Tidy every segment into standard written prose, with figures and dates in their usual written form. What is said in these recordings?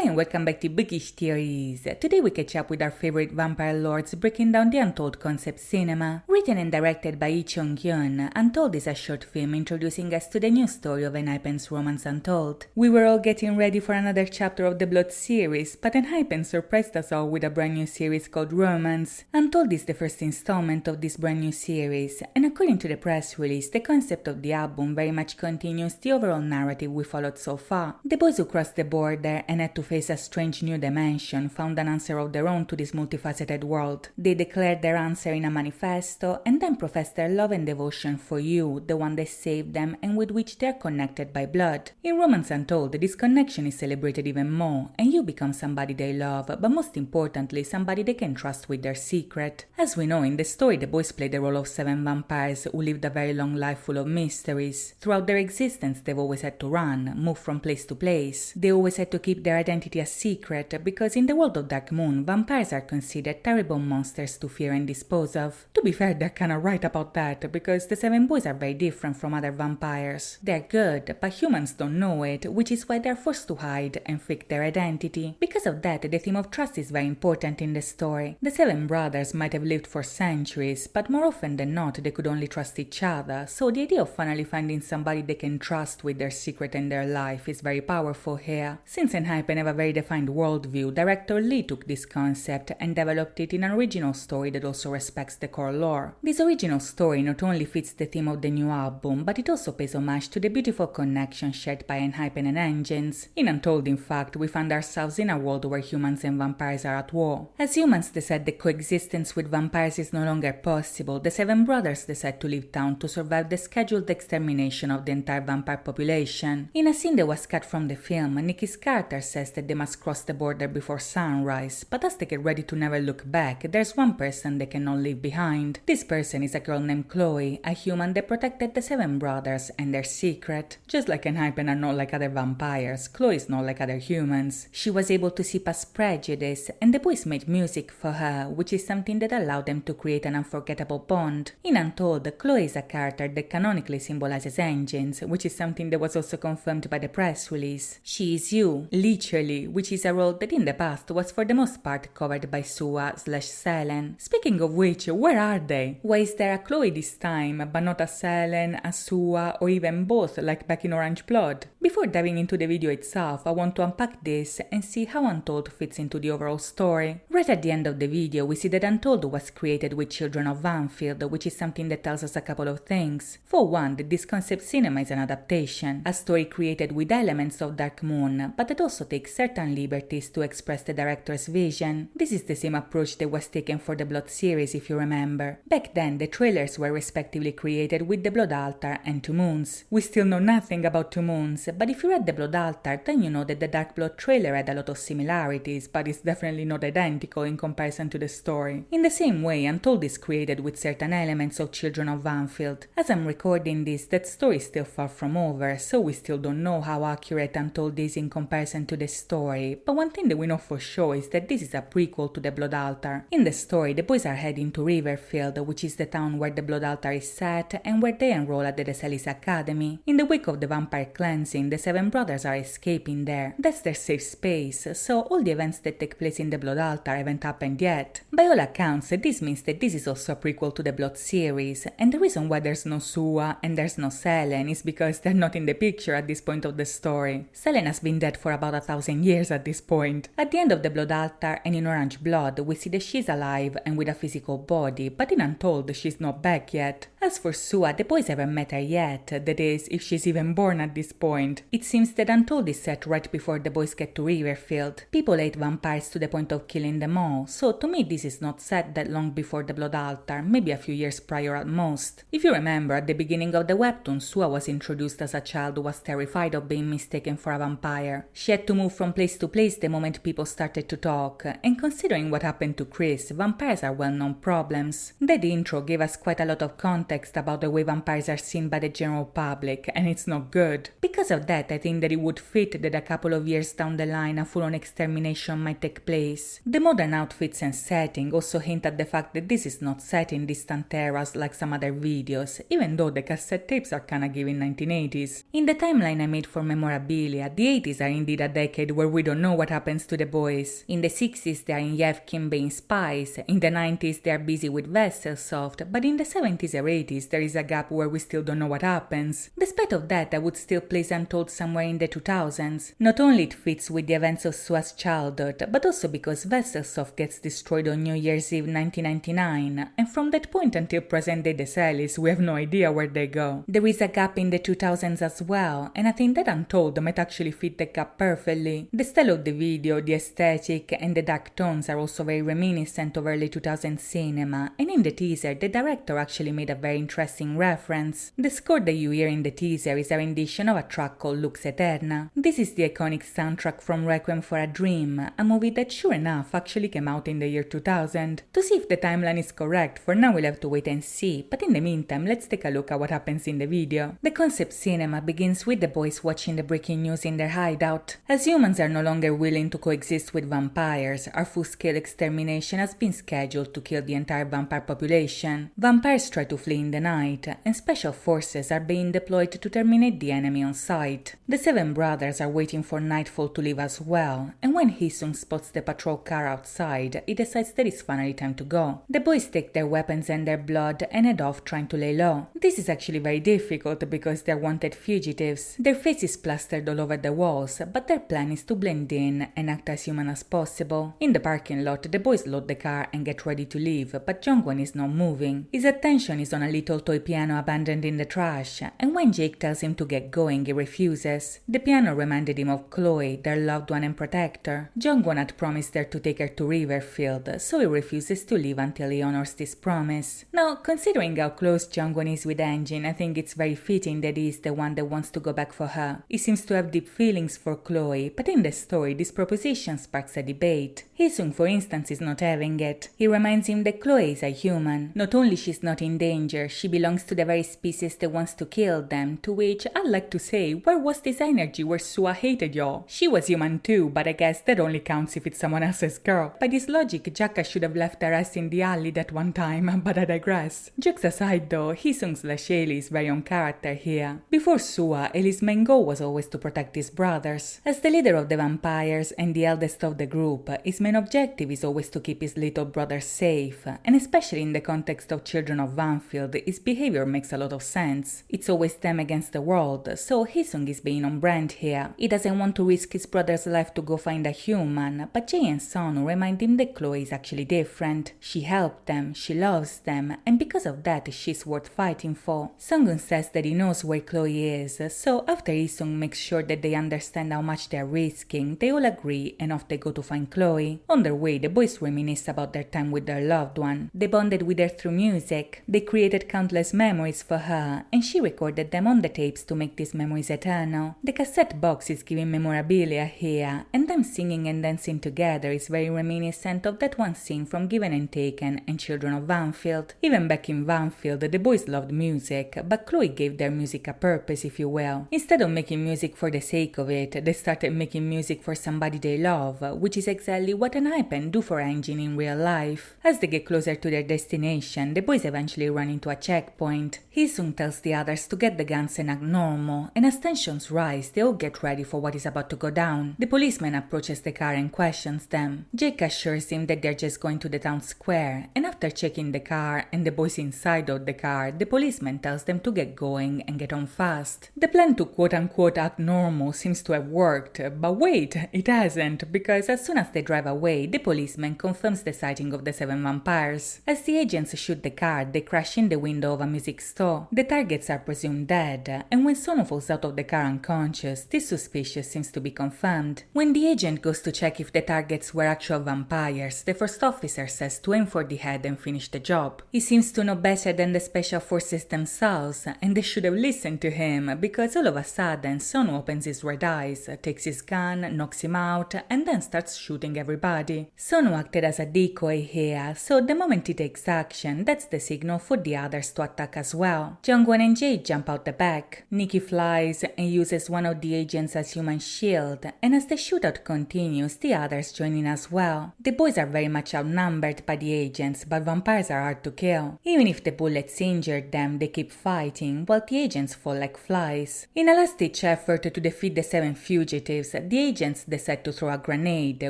Hi and welcome back to Bookish Theories. Today we catch up with our favorite vampire lords breaking down the Untold Concept Cinema. Written and directed by Lee Chung-hyun, Untold is a short film introducing us to the new story of ENHYPEN's romance Untold. We were all getting ready for another chapter of the Blood series, but ENHYPEN surprised us all with a brand new series called Romance. Untold is the first installment of this brand new series, and according to the press release, the concept of the album very much continues the overall narrative we followed so far. The boys who crossed the border and had to face a strange new dimension found an answer of their own to this multifaceted world. They declared their answer in a manifesto and then professed their love and devotion for you, the one that saved them and with which they are connected by blood. In Romance Untold, this connection is celebrated even more, and you become somebody they love, but most importantly, somebody they can trust with their secret. As we know, in the story, the boys play the role of 7 vampires who lived a very long life full of mysteries. Throughout their existence, they've always had to run, move from place to place. They always had to keep their identity a secret, because in the world of Dark Moon, vampires are considered terrible monsters to fear and dispose of. To be fair, they're kinda right about that, because the 7 boys are very different from other vampires. They're good, but humans don't know it, which is why they're forced to hide and fake their identity. Because of that, the theme of trust is very important in the story. The 7 brothers might have lived for centuries, but more often than not, they could only trust each other, so the idea of finally finding somebody they can trust with their secret and their life is very powerful here. Since ENHYPEN have a very defined worldview, director Lee took this concept and developed it in an original story that also respects the core lore. This original story not only fits the theme of the new album, but it also pays homage to the beautiful connection shared by ENHYPEN and Engines. In Untold, in fact, we find ourselves in a world where humans and vampires are at war. As humans decide the coexistence with vampires is no longer possible, the 7 brothers decide to leave town to survive the scheduled extermination of the entire vampire population. In a scene that was cut from the film, Nikki Carter says that they must cross the border before sunrise, but as they get ready to never look back, there's one person they cannot leave behind. This person is a girl named Chloe, a human that protected the 7 brothers and their secret. Just like ENHYPEN are not like other vampires, Chloe is not like other humans. She was able to see past prejudice, and the boys made music for her, which is something that allowed them to create an unforgettable bond. In Untold, Chloe is a character that canonically symbolizes Engines, which is something that was also confirmed by the press release. She is you, literally, which is a role that in the past was for the most part covered by Sua/Selen. Speaking of which, where are they? Why is there a Chloe this time, but not a Selen, a Sua, or even both like back in Orange Blood? Before diving into the video itself, I want to unpack this and see how Untold fits into the overall story. Right at the end of the video, we see that Untold was created with children of Vanfield, which is something that tells us a couple of things. For one, that this concept cinema is an adaptation, a story created with elements of Dark Moon, but that also takes certain liberties to express the director's vision. This is the same approach that was taken for the Blood series, if you remember. Back then, the trailers were respectively created with the Blood Altar and Two Moons. We still know nothing about Two Moons, but if you read the Blood Altar, then you know that the Dark Blood trailer had a lot of similarities, but it's definitely not identical in comparison to the story. In the same way, Untold is created with certain elements of Children of Vanfield. As I'm recording this, that story is still far from over, so we still don't know how accurate Untold is in comparison to the story, but one thing that we know for sure is that this is a prequel to the Blood Altar. In the story, the boys are heading to Riverfield, which is the town where the Blood Altar is set and where they enroll at the Desalis Academy. In the wake of the vampire cleansing, the 7 brothers are escaping there. That's their safe space, so all the events that take place in the Blood Altar haven't happened yet. By all accounts, this means that this is also a prequel to the Blood series, and the reason why there's no Sua and there's no Selen is because they're not in the picture at this point of the story. Selen has been dead for about 1,000 years at this point. At the end of the Blood Altar and in Orange Blood, we see that she's alive and with a physical body, but in Untold she's not back yet. As for Sua, the boys haven't met her yet, that is, if she's even born at this point. It seems that Untold is set right before the boys get to Riverfield. People hate vampires to the point of killing them all, so to me this is not set that long before the Blood Altar, maybe a few years prior at most. If you remember, at the beginning of the webtoon, Sua was introduced as a child who was terrified of being mistaken for a vampire. She had to move from place to place the moment people started to talk, and considering what happened to Chris, vampires are well-known problems. That intro gave us quite a lot of context about the way vampires are seen by the general public, and it's not good. Because of that, I think that it would fit that a couple of years down the line a full-on extermination might take place. The modern outfits and setting also hint at the fact that this is not set in distant eras like some other videos, even though the cassette tapes are kinda giving 1980s. In the timeline I made for memorabilia, the 80s are indeed a decade where we don't know what happens to the boys. In the 60s they are in Yevkin being spies, in the 90s they are busy with Vesselsoft, but in the 70s or 80s there is a gap where we still don't know what happens. Despite of that, I would still place Untold somewhere in the 2000s. Not only it fits with the events of Sua's childhood, but also because Vesselsoft gets destroyed on New Year's Eve 1999, and from that point until present day the Celis, we have no idea where they go. There is a gap in the 2000s as well, and I think that Untold might actually fit the gap perfectly. The style of the video, the aesthetic, and the dark tones are also very reminiscent of early 2000s cinema, and in the teaser the director actually made a very interesting reference. The score that you hear in the teaser is a rendition of a track called Lux Eterna. This is the iconic soundtrack from Requiem for a Dream, a movie that sure enough actually came out in the year 2000. To see if the timeline is correct, for now we'll have to wait and see, but in the meantime let's take a look at what happens in the video. The concept cinema begins with the boys watching the breaking news in their hideout. As humans are no longer willing to coexist with vampires, our full-scale extermination has been scheduled to kill the entire vampire population. Vampires try to flee in the night, and special forces are being deployed to terminate the enemy on sight. The 7 brothers are waiting for nightfall to leave as well, and when Hisung spots the patrol car outside, he decides that it's finally time to go. The boys take their weapons and their blood and head off trying to lay low. This is actually very difficult because they're wanted fugitives. Their faces plastered all over the walls, but their plan is to blend in and act as human as possible. In the parking lot, the boys load the car and get ready to leave, but Jongwon is not moving. His attention is on a little toy piano abandoned in the trash, and when Jake tells him to get going, he refuses. The piano reminded him of Chloe, their loved one and protector. Jongwon had promised her to take her to Riverfield, so he refuses to leave until he honors this promise. Now, considering how close Jongwon is with Engine, I think it's very fitting that he is the one that wants to go back for her. He seems to have deep feelings for Chloe, but in the story this proposition sparks a debate. Hisung, for instance, is not having it. He reminds him that Chloe is a human. Not only she's not in danger, she belongs to the very species that wants to kill them, to which I'd like to say, where was this energy where Sua hated y'all? She was human too, but I guess that only counts if it's someone else's girl. By this logic, Jaka should have left her ass in the alley that one time, but I digress. Jokes aside though, Hisung/Ailey is very on character here. Before Sua, Ailey's main goal was always to protect his brothers. As the leader of the vampires and the eldest of the group, his main objective is always to keep his little brothers safe, and especially in the context of Children of Vanfield, his behavior makes a lot of sense. It's always them against the world, so Hisung is being on brand here. He doesn't want to risk his brother's life to go find a human, but Jae and Sonu remind him that Chloe is actually different. She helped them, she loves them, and because of that she's worth fighting for. Sungun says that he knows where Chloe is, so after Hisung makes sure that they understand how much they're risking, they all agree and off they go to find Chloe. On their way, the boys reminisce about their time with their loved one. They bonded with her through music. They created countless memories for her, and she recorded them on the tapes to make these memories eternal. The cassette box is giving memorabilia here, and them singing and dancing together is very reminiscent of that one scene from Given and Taken and Children of Vanfield. Even back in Vanfield, the boys loved music, but Chloe gave their music a purpose, if you will. Instead of making music for the sake of it, they started making music for somebody they love, which is exactly what ENHYPEN do for Engine in real life. As they get closer to their destination, the boys eventually run into a checkpoint. Hisung tells the others to get the guns and act normal, and as tensions rise, they all get ready for what is about to go down. The policeman approaches the car and questions them. Jake assures him that they're just going to the town square, and after checking the car and the boys inside of the car, the policeman tells them to get going and get on fast. The plan to quote-unquote act normal seems to have worked, but wait, it hasn't, because as soon as they drive away, the policeman confirms the sighting of the 7 vampires. As the agents shoot the car, they crash in the window of a music store. The targets are presumed dead, and when Sonu falls out of the car unconscious, this suspicious seems to be confirmed. When the agent goes to check if the targets were actual vampires, the first officer says to aim for the head and finish the job. He seems to know better than the special forces themselves, and they should have listened to him, because all of a sudden Sonu opens his red eyes, takes his gun, knocks him out, and then starts shooting everybody. Sonu acted as a decoy here, so the moment he takes action, that's the signal for the others to attack as well. Jongwon and Jae jump out the back. Nikki flies and uses one of the agents as human shield, and as the shootout continues, the others join in as well. The boys are very much outnumbered by the agents, but vampires are hard to kill. Even if the bullets injured them, they keep fighting, while the agents fall like flies. In a last-ditch effort to defeat the 7 fugitives, the agents decide to throw a grenade,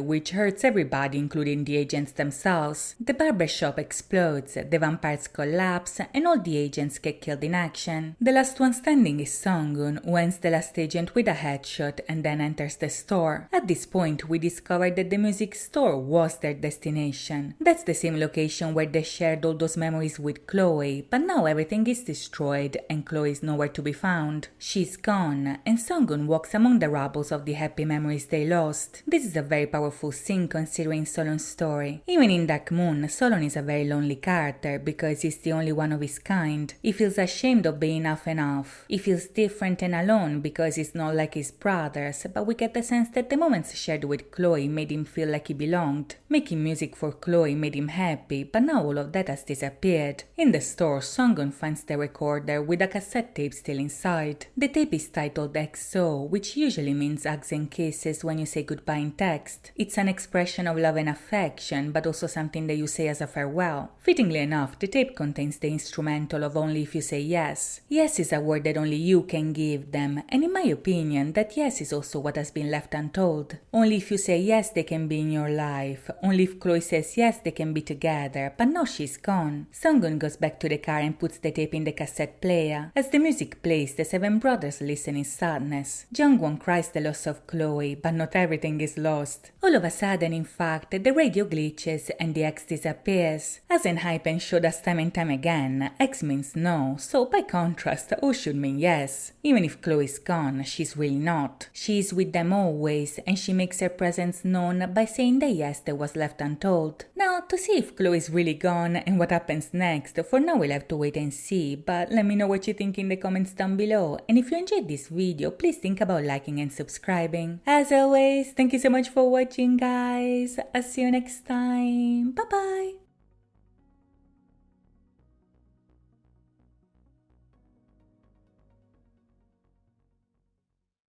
which hurts everybody, including the agents themselves. The barbershop explodes, the vampires collapse, and all the agents get killed in action. The last one standing is Sung-gun, who ends the last agent with a headshot and then enters the store. At this point, we discover that the music store was their destination. That's the same location where they shared all those memories with Chloe, but now everything is destroyed and Chloe is nowhere to be found. She's gone, and Sung-gun walks among the rubble of the happy memories they lost. This is a very powerful scene considering Solon's story. Even in Dark Moon, Solon is a very lonely character because he's the only one of his kind. He feels ashamed of being half and half. He feels different and alone because he's not like his brothers, but we get the sense that the moments shared with Chloe made him feel like he belonged. Making music for Chloe made him happy, but now all of that has disappeared. In the store, Sung-gun finds the recorder with a cassette tape still inside. The tape is titled XO, which usually means hugs and kisses when you say goodbye in text. It's an expression of love and affection, but also something that you say as a farewell. Fittingly enough, the tape contains the instrumental of Only If You Say Yes. Yes is a word that only you can give them, and in my opinion, that yes is also what has been left untold. Only if you say yes they can be in your life. Only if Chloe says yes they can be together, but now she's gone. Sung-gun goes back to the car and puts the tape in the cassette player. As the music plays, the seven brothers listen in sadness. Jungwon cries the loss of Chloe, but not everything is lost. All of a sudden, in fact, the radio glitches and the X disappears. As ENHYPEN showed us time and time again, X means no, so by contrast, O should mean yes. Even if Chloe's gone, she's really not. She is with them always, and she makes her presence known by saying the yes that was left untold. Now, to see if Chloe's really gone and what happens next, for now we'll have to wait and see, but let me know what you think in the comments down below, and if you enjoyed this video, please think about liking and subscribing. As always, thank you so much for watching, guys. I'll see you next time. Bye bye.